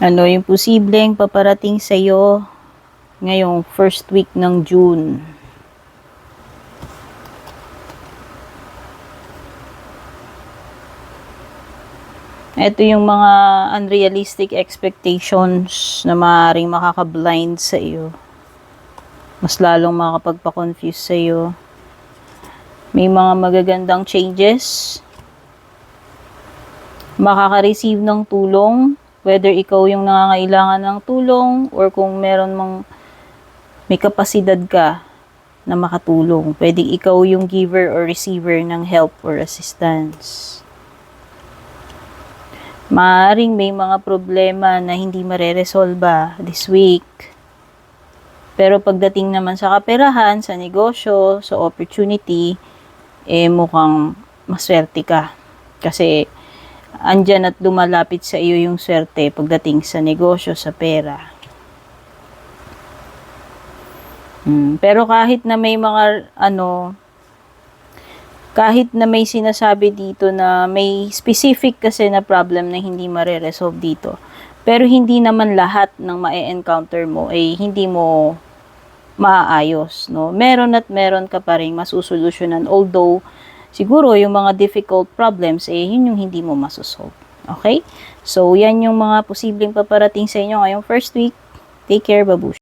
Ano yung posibleng paparating sa'yo ngayong first week ng June. Ito yung mga unrealistic expectations na maaaring makaka-blind sa iyo. Mas lalong makakapagpa-confuse sa iyo. May mga magagandang changes. Makaka-receive ng tulong, whether ikaw yung nangangailangan ng tulong or kung meron mang may kapasidad ka na makatulong. Pwedeng ikaw yung giver or receiver ng help or assistance. Maaaring may mga problema na hindi mareresolba this week. Pero pagdating naman sa kaperahan, sa negosyo, sa opportunity, mukhang maswerte ka. Kasi andyan at lumalapit sa iyo yung swerte pagdating sa negosyo, sa pera. Pero kahit na may mga kahit na may sinasabi dito na may specific kasi na problem na hindi mare-resolve dito, pero hindi naman lahat ng ma-encounter mo ay hindi mo maaayos, no? Meron at meron ka pa rin masusolusyonan, although siguro yung mga difficult problems yun yung hindi mo masosolve. Okay? So yan yung mga posibleng paparating sa inyo ngayong first week. Take care, babush.